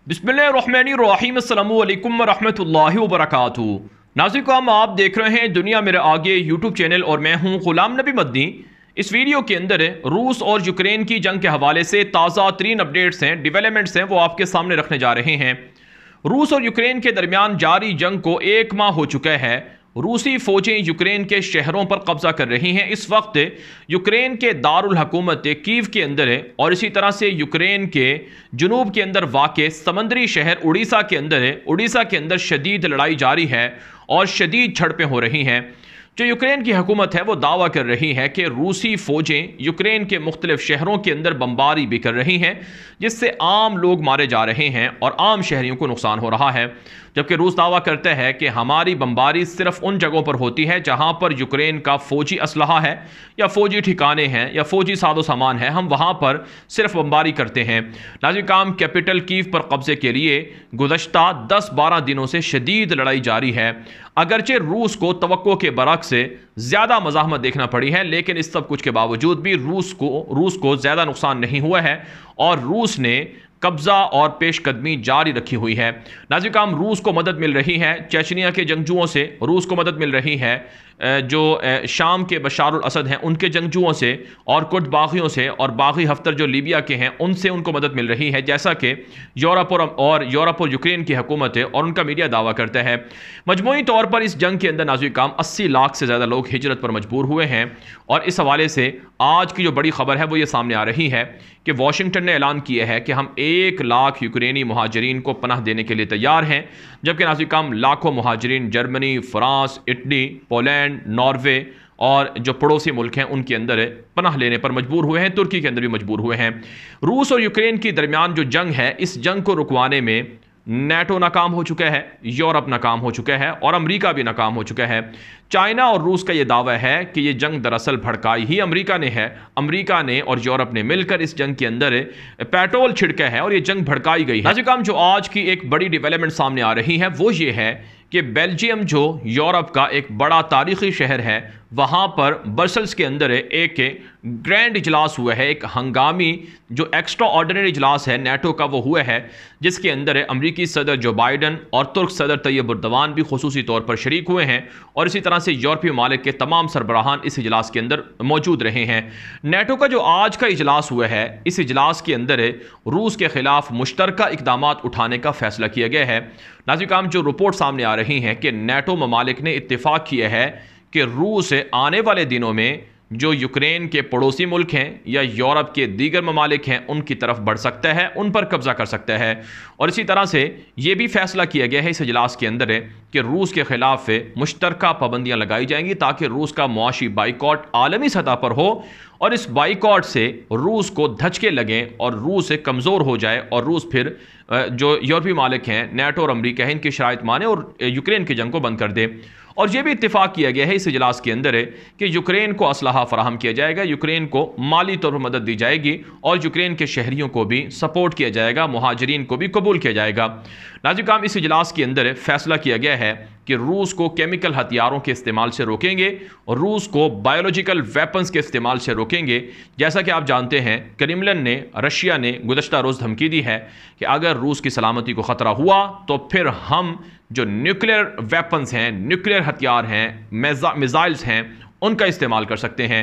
बिस्मिल्लाहिर्रहमानिर्रहीम अस्सलामु अलैकुम वरहमतुल्लाहि वबरकातुहू। नाज़रीन, आप देख रहे हैं दुनिया मेरे आगे यूट्यूब चैनल और मैं हूं गुलाम नबी मदनी। इस वीडियो के अंदर रूस और यूक्रेन की जंग के हवाले से ताज़ा तरीन अपडेट्स हैं, डेवलपमेंट्स हैं, वो आपके सामने रखने जा रहे हैं। रूस और यूक्रेन के दरमियान जारी जंग को 1 माह हो चुका है। रूसी फौजें यूक्रेन के शहरों पर कब्जा कर रही हैं। इस वक्त यूक्रेन के दारुल हुकूमत कीव के अंदर है और इसी तरह से यूक्रेन के जुनूब के अंदर वाक़ समंदरी शहर उड़ीसा के अंदर है। उड़ीसा के अंदर शदीद लड़ाई जारी है और शदीद झड़पें हो रही हैं। जो यूक्रेन की हुकूमत है वो दावा कर रही है कि रूसी फौजें यूक्रेन के मुख्तलिफ शहरों के अंदर बमबारी भी कर रही हैं, जिससे आम लोग मारे जा रहे हैं और आम शहरियों को नुकसान हो रहा है। जबकि रूस दावा करता है कि हमारी बमबारी सिर्फ उन जगहों पर होती है जहां पर यूक्रेन का फौजी असलहा है या फौजी ठिकाने हैं या फौजी साजो सामान है, हम वहां पर सिर्फ बमबारी करते हैं। नाज़रीन, कैपिटल कीव पर कब्जे के लिए गुज़श्ता 10-12 दिनों से शदीद लड़ाई जारी है। अगरचे रूस को तवक्को के बरक्स से ज़्यादा मज़ाहमत देखना पड़ी है, लेकिन इस सब कुछ के बावजूद भी रूस को ज़्यादा नुकसान नहीं हुआ है और रूस ने कब्जा और पेशकदमी जारी रखी हुई है। नाज़रीन, रूस को मदद मिल रही है चेचनिया के जंगजुओं से, रूस को मदद मिल रही है जो शाम के बशारुल असद हैं उनके जंगजुओं से और कुछ बागियों से, और बागी हफ्तर जो लीबिया के हैं उनसे उनको मदद मिल रही है, जैसा कि यूरोप और यूक्रेन की हुकूमत है और उनका मीडिया दावा करता है। मजमूई तौर पर इस जंग के अंदर नाज़रीन 80 लाख से ज़्यादा लोग हिजरत पर मजबूर हुए हैं। और इस हवाले से आज की जो बड़ी खबर है वो ये सामने आ रही है कि वाशिंगटन ने ऐलान किया है कि हम 1 लाख यूक्रेनी मुहाजिरीन को पनाह देने के लिए तैयार हैं। जबकि नाज़रीन लाखों मुहाजिरीन Germany, France, Italy, Poland, Norway और जो पड़ोसी मुल्क हैं उनके अंदर पनाह लेने पर मजबूर हुए हैं। तुर्की के अंदर भी मजबूर हुए हैं। रूस और यूक्रेन के दरमियान जो जंग है, इस जंग को रुकवाने में नेटो नाकाम हो चुका है, यूरोप नाकाम हो चुका है और अमेरिका भी नाकाम हो चुका है। चाइना और रूस का यह दावा है कि यह जंग दरअसल भड़काई ही अमेरिका ने है। अमेरिका ने और यूरोप ने मिलकर इस जंग के अंदर पेट्रोल छिड़का है और यह जंग भड़काई गई है। नाज़रीन, जो आज की एक बड़ी डेवलपमेंट सामने आ रही है वो ये है कि बेल्जियम जो यूरोप का एक बड़ा तारीखी शहर है, वहाँ पर ब्रसल्स के अंदर एक ग्रैंड इजलास हुआ है, एक हंगामी जो एक्स्ट्रा ऑर्डिनरी इजलास है नेटो का वो हुआ है, जिसके अंदर अमरीकी सदर जो बाइडन और तुर्क सदर तैयब एर्दोगान भी खुसूसी तौर पर शरीक हुए हैं और इसी तरह से यूरोपीय ममालिक के तमाम सरबराहान इस इजलास के अंदर मौजूद रहे हैं। नेटो का जो आज का इजलास हुआ है, इस इजलास के अंदर रूस के खिलाफ मुश्तरका इकदामात उठाने का फैसला किया गया है। नाज़रीन, जो रिपोर्ट सामने आ रही हैं कि नेटो ममालिक ने इत्तेफाक किया है कि रूस आने वाले दिनों में जो यूक्रेन के पड़ोसी मुल्क हैं या यूरोप के दीगर ममालिक हैं उनकी तरफ बढ़ सकता है, उन पर कब्जा कर सकता है। और इसी तरह से ये भी फैसला किया गया है इस इजलास के अंदर कि रूस के खिलाफ मुश्तरका पाबंदियाँ लगाई जाएंगी ताकि रूस का मुआशी बाइकॉट आलमी सतह पर हो और इस बाइकॉट से रूस को धचके लगें और रूस कमज़ोर हो जाए और रूस फिर जो यूरोपीय मालिक हैं नेटो और अमेरिका है इनकी शराइत माने और यूक्रेन की जंग को बंद कर दे। और यह भी इत्तेफाक किया गया है इस इजलास के अंदर कि यूक्रेन को असलहा फराहम किया जाएगा, यूक्रेन को माली तौर पर मदद दी जाएगी और यूक्रेन के शहरियों को भी सपोर्ट किया जाएगा, मुहाजिरीन को भी कबूल किया जाएगा। नाज़रीन, इस इजलास के अंदर फैसला किया गया है कि रूस को केमिकल हथियारों के इस्तेमाल से रोकेंगे और रूस को बायोलॉजिकल वेपन्स के इस्तेमाल से रोकेंगे। जैसा कि आप जानते हैं क्रेमलिन ने, रशिया ने गुज़श्ता रोज़ धमकी दी है कि अगर रूस की सलामती को ख़तरा हुआ तो फिर हम जो न्यूक्लियर वेपन्स हैं, न्यूक्लियर हथियार हैं, मिसाइल्स हैं, उनका इस्तेमाल कर सकते हैं।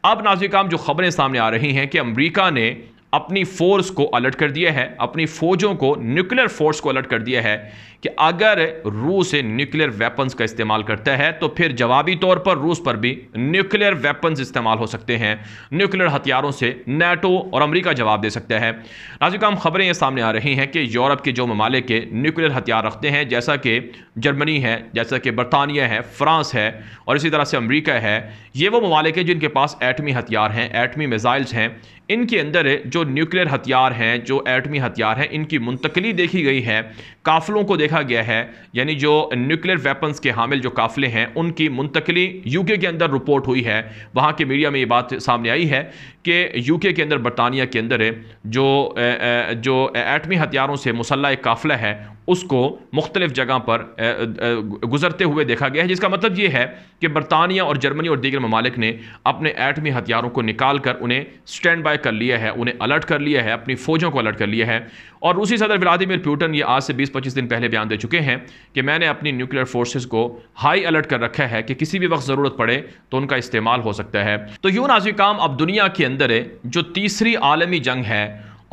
अब नाज़रीन, जो खबरें सामने आ रही हैं कि अमेरिका ने अपनी फोर्स को अलर्ट कर दिया है, अपनी फौजों को, न्यूक्लियर फोर्स को अलर्ट कर दिया है कि अगर रूस न्यूक्लियर वेपन्स का इस्तेमाल करता है तो फिर जवाबी तौर पर रूस पर भी न्यूक्लियर वेपन्स इस्तेमाल हो सकते हैं। न्यूक्लियर हथियारों से नेटो और अमेरिका जवाब दे सकता है। नाज़रीन, खबरें ये सामने आ रही हैं कि यूरोप के जो ममालिक न्यूक्लियर हथियार रखते हैं, जैसा कि जर्मनी है, जैसा कि बरतानिया है, फ्रांस है और इसी तरह से अमेरिका है, ये वो ममालिक हैं जिनके पास एटमी हथियार हैं, एटमी मिसाइल्स हैं। इनके अंदर जो न्यूक्लियर हथियार हैं, जो एटमी हथियार हैं, इनकी मुंतकली देखी गई है, काफिलों को देखा गया है, यानी जो न्यूक्लियर वेपन्स के हामिल जो काफिले हैं उनकी मुंतकली यूके के अंदर रिपोर्ट हुई है। वहाँ के मीडिया में ये बात सामने आई है कि यूके के अंदर, बरतानिया के अंदर जो एटमी हथियारों से मुसल्लह एक काफिला है उसको मुख्तलिफ जगह पर गुजरते हुए देखा गया है, जिसका मतलब ये है कि बरतानिया और जर्मनी और दीगर ममालिक ने अपने एटमी हथियारों को निकाल कर उन्हें स्टैंड बाय कर लिया है, उन्हें अलर्ट कर लिया है, अपनी फ़ौजों को अलर्ट कर लिया है। और रूसी सदर व्लादिमीर पुतिन ये आज से 20-25 दिन पहले बयान दे चुके हैं कि मैंने अपनी न्यूक्लियर फोर्सेस को हाई अलर्ट कर रखा है कि किसी भी वक्त ज़रूरत पड़े तो उनका इस्तेमाल हो सकता है। तो यूं नाज़िर काम, अब दुनिया के अंदर जो तीसरी आलमी जंग है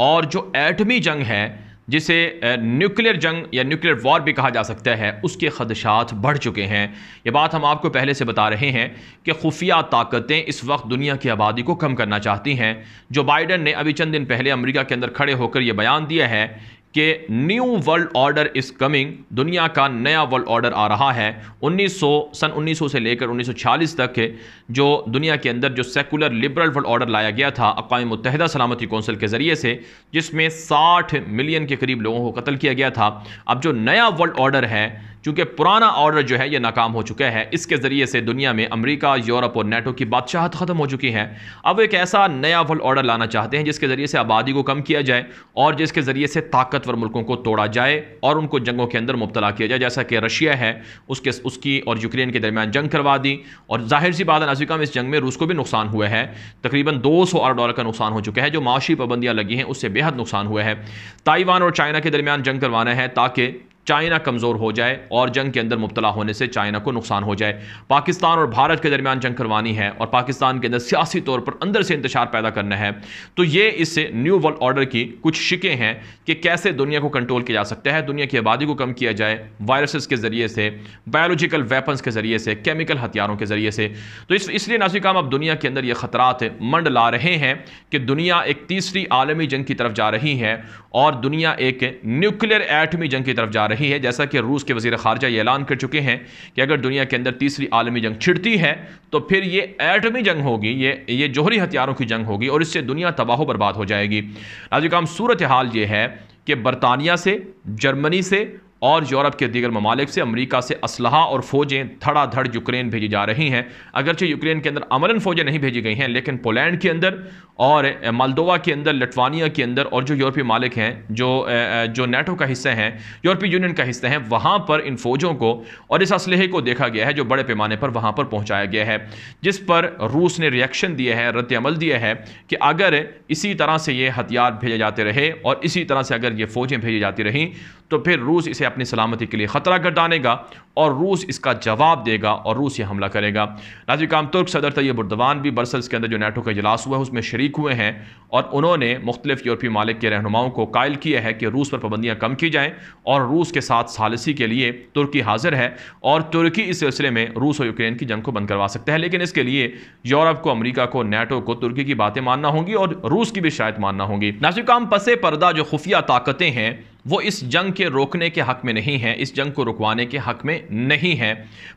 और जो एटमी जंग है, जिसे न्यूक्लियर जंग या न्यूक्लियर वॉर भी कहा जा सकता है, उसके खदशात बढ़ चुके हैं। ये बात हम आपको पहले से बता रहे हैं कि खुफिया ताकतें इस वक्त दुनिया की आबादी को कम करना चाहती हैं। जो बाइडन ने अभी चंद दिन पहले अमेरिका के अंदर खड़े होकर यह बयान दिया है कि new world order is coming, दुनिया का नया वर्ल्ड ऑर्डर आ रहा है। सन 1900 से लेकर 1946 तक जो दुनिया के अंदर जो सेकुलर लिबरल वर्ल्ड ऑर्डर लाया गया था अक़वाम मुत्तहिदा सलामती कौंसिल के ज़रिए से, जिसमें 60 मिलियन के करीब लोगों को कत्ल किया गया था, अब जो नया वर्ल्ड ऑर्डर है, चूँकि पुराना ऑर्डर जो है ये नाकाम हो चुका है, इसके ज़रिए से दुनिया में अमेरिका, यूरोप और नेटो की बादशाहत ख़त्म हो चुकी है। अब वो एक ऐसा नया वर्ल्ड ऑर्डर लाना चाहते हैं जिसके ज़रिए से आबादी को कम किया जाए और जिसके ज़रिए से ताकतवर मुल्कों को तोड़ा जाए और उनको जंगों के अंदर मुब्तला किया जाए, जैसा कि रशिया है उसकी और यूक्रेन के दरमियान जंग करवा दी। और जाहिर सी बात है नाज़िर में इस जंग में रूस को भी नुकसान हुआ है, तकरीबन $200 अरब का नुकसान हो चुका है। जो माशी पाबंदियाँ लगी हैं उससे बेहद नुकसान हुआ है। ताइवान और चाइना के दरमियान जंग करवाना है ताकि चाइना कमज़ोर हो जाए और जंग के अंदर मुब्तला होने से चाइना को नुकसान हो जाए। पाकिस्तान और भारत के दरमियान जंग करवानी है और पाकिस्तान के अंदर सियासी तौर पर अंदर से इंतशार पैदा करना है। तो ये इस न्यू वर्ल्ड ऑर्डर की कुछ शिकें हैं कि कैसे दुनिया को कंट्रोल किया जा सकता है, दुनिया की आबादी को कम किया जाए वायरसेस के ज़रिए से, बायोलॉजिकल वेपन्स के ज़रिए से, केमिकल हथियारों के ज़रिए से। तो इसलिए नाज़िर काम, अब दुनिया के अंदर ये ख़तरात मंडला रहे हैं कि दुनिया एक तीसरी आलमी जंग की तरफ जा रही है और दुनिया एक न्यूक्लियर एटमी जंग की तरफ जा रही है। जैसा कि रूस के वज़ीर ख़ारजा ये ऐलान कर चुके हैं कि अगर दुनिया के अंदर तीसरी आलमी जंग छिड़ती है तो फिर ये एटमी जंग होगी, ये जोहरी हथियारों की जंग होगी और इससे दुनिया तबाह बर्बाद हो जाएगी। नाज़िर काम, सूरत हाल ये है कि बरतानिया से, जर्मनी से और यूरोप के दीगर ममालिक से, अमेरिका से असलहा और फ़ौजें धड़ाधड़ यूक्रेन भेजी जा रही हैं। अगरचे यूक्रेन के अंदर अमलन फ़ौजें नहीं भेजी गई हैं, लेकिन पोलैंड के अंदर और मोल्दोवा के अंदर, लिथुआनिया के अंदर और जो यूरोपीय मालिक हैं, जो नेटो का हिस्सा हैं, यूरोपीय यूनियन का हिस्सा हैं, वहाँ पर इन फ़ौजों को और इस असलहे को देखा गया है जो बड़े पैमाने पर वहाँ पर पहुँचाया गया है, जिस पर रूस ने रिएक्शन दिया है, रद्द अमल दिया है कि अगर इसी तरह से ये हथियार भेजे जाते रहे और इसी तरह से अगर ये फ़ौजें भेजी जाती रहीं तो फिर रूस इसे अपनी सलामती के लिए ख़तरा गर्दानेगा और रूस इसका जवाब देगा और रूस ये हमला करेगा। नाज़िर काम, तुर्क सदर तैयब एर्दोगान भी ब्रसेल्स के अंदर जो नेटो का इजलास हुआ है उसमें शरीक हुए हैं और उन्होंने मुख्तलिफ यूरोपीय मालिक के रहनुमाओं को कायल किया है कि रूस पर पाबंदियाँ कम की जाएँ और रूस के साथ सालिसी के लिए तुर्की हाजिर है और तुर्की इस सिलसिले में रूस और यूक्रेन की जंग को बंद करवा सकता है। लेकिन इसके लिए यूरोप को, अमेरिका को, नेटो को तुर्की की बातें मानना होंगी और रूस की भी शायद मानना होंगी। नाज़िर काम, पसे पर्दा जो खुफिया ताकतें हैं वो इस जंग के रोकने के हक़ में नहीं है, इस जंग को रुकवाने के हक़ में नहीं है।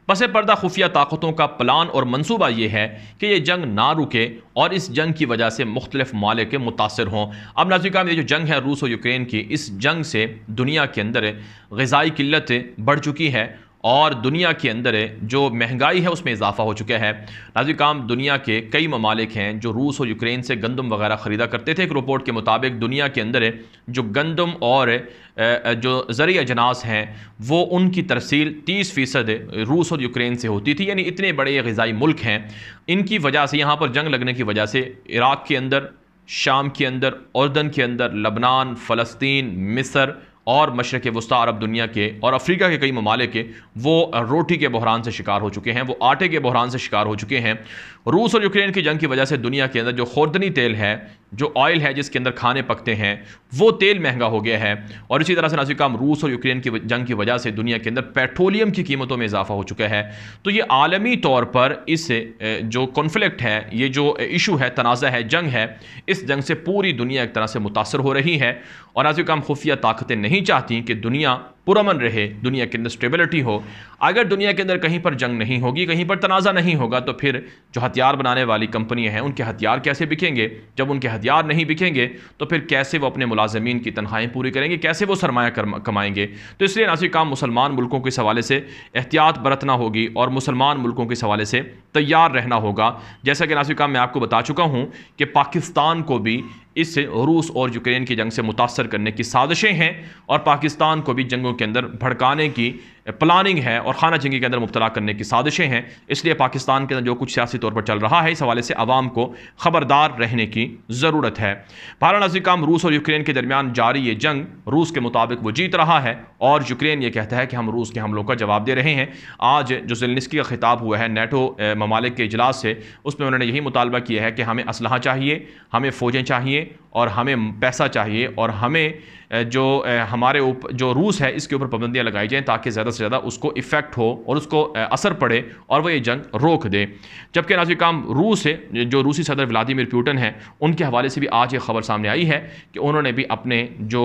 पसे पर्दा खुफिया ताकतों का प्लान और मंसूबा ये है कि ये जंग ना रुके और इस जंग की वजह से मुख्तलिफ मालिक मुतासर हों। अब नाज़िर काम, ये जो जंग है रूस और यूक्रेन की, इस जंग से दुनिया के अंदर ग़िज़ाई किल्लत बढ़ चुकी है और दुनिया के अंदर जो महंगाई है उसमें इजाफा हो चुका है। नाज़िर काम, दुनिया के कई ममालिक हैं जो रूस और यूक्रेन से गंदम वगैरह ख़रीदा करते थे। एक रिपोर्ट के मुताबिक दुनिया के अंदर जो गंदम और जो ज़रिया अजनास हैं वो उनकी तरसील 30% रूस और यूक्रेन से होती थी। यानी इतने बड़े ग़िज़ाई मुल्क हैं, इनकी वजह से, यहाँ पर जंग लगने की वजह से इराक़ के अंदर, शाम के अंदर, उर्दन के अंदर, लबनान, फ़लस्तीन, मिस्र और मशरक़ वस्ता अरब दुनिया के और अफ्रीका के कई ममालिक वो रोटी के बहरान से शिकार हो चुके हैं, वो आटे के बहरान से शिकार हो चुके हैं। रूस और यूक्रेन की जंग की वजह से दुनिया के अंदर जो खुर्दनी तेल है, जो ऑयल है जिसके अंदर खाने पकते हैं, वो तेल महंगा हो गया है। और इसी तरह से नाज़िर काम, रूस और यूक्रेन की जंग की वजह से दुनिया के अंदर पेट्रोलियम की कीमतों में इजाफा हो चुका है। तो ये आलमी तौर पर इस जो कॉन्फ्लिक्ट है, ये जो इशू है, तनाज़ा है, जंग है, इस जंग से पूरी दुनिया एक तरह से मुतासर हो रही है। और नाज़िर काम, खुफिया ताकतें नहीं चाहती कि दुनिया पुरअमन रहे, दुनिया के अंदर स्टेबिलिटी हो। अगर दुनिया के अंदर कहीं पर जंग नहीं होगी, कहीं पर तनाज़ा नहीं होगा, तो फिर जो हथियार बनाने वाली कंपनियां हैं उनके हथियार कैसे बिकेंगे? जब उनके हथियार नहीं बिकेंगे तो फिर कैसे वो अपने मुलाजमीन की तनख्वाहें पूरी करेंगे, कैसे वो सरमाया कमाएंगे? तो इसलिए नाज़िर काम, मुसलमान मुल्कों के हवाले से एहतियात बरतना होगी और मुसलमान मुल्कों के हवाले से तैयार रहना होगा। जैसा कि नाज़िर काम मैं आपको बता चुका हूँ कि पाकिस्तान को भी इस रूस और यूक्रेन की जंग से मुतासर करने की साजिशें हैं और पाकिस्तान को भी जंगों के अंदर भड़काने की प्लानिंग है और खाना जंगी के अंदर मुब्तला करने की साजिशें हैं। इसलिए पाकिस्तान के अंदर जो कुछ सियासी तौर पर चल रहा है, इस हवाले से आवाम को खबरदार रहने की ज़रूरत है। बहरहाल नाज़रीन, रूस और यूक्रेन के दरमियान जारी ये जंग रूस के मुताबिक वो जीत रहा है और यूक्रेन ये कहता है कि हम रूस के हमलों का जवाब दे रहे हैं। आज जो ज़ेलेंस्की का खिताब हुआ है नेटो ममालिक के इजलास से, उसमें उन्होंने यही मुतालबा किया है कि हमें असलहा चाहिए, हमें फ़ौजें चाहिए और हमें पैसा चाहिए और हमें जो हमारे ऊपर जो रूस है इसके ऊपर पाबंदियां लगाई जाएं ताकि ज़्यादा से ज़्यादा उसको इफ़ेक्ट हो और उसको असर पड़े और वह ये जंग रोक दे। जबकि नाज़रीन, रूस है जो रूसी सदर व्लादिमीर पुतिन हैं, उनके हवाले से भी आज ये खबर सामने आई है कि उन्होंने भी अपने जो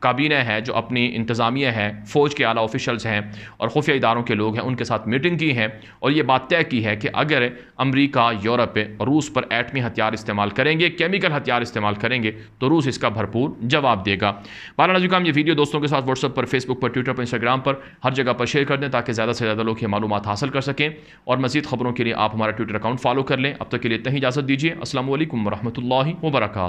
काबीना है, जो अपनी इंतज़ामिया है, फ़ौज के आला ऑफिशल्स हैं और खुफिया इदारों के लोग हैं, उनके साथ मीटिंग की है और ये बात तय की है कि अगर अमरीका, यूरोप रूस पर एटमी हथियार इस्तेमाल करेंगे, केमिकल हथियार इस्तेमाल करेंगे, तो रूस इसका भरपूर जवाब देगा। बहरहाल नाज़रीन, ये वीडियो दोस्तों के साथ व्हाट्सएप पर, फेसबुक पर, ट्विटर पर, इंस्टाग्राम पर हर जगह पर शेयर कर दें ताकि ज़्यादा से ज़्यादा लोग ये मालूमात हासिल कर सकें और मज़ीद खबरों के लिए आप हमारा ट्विटर अकाउंट फॉलो कर लें। अब तक के लिए इतना ही इजाज़त दीजिए। अस्सलामु अलैकुम वरहमतुल्लाहि वबरकातुहू।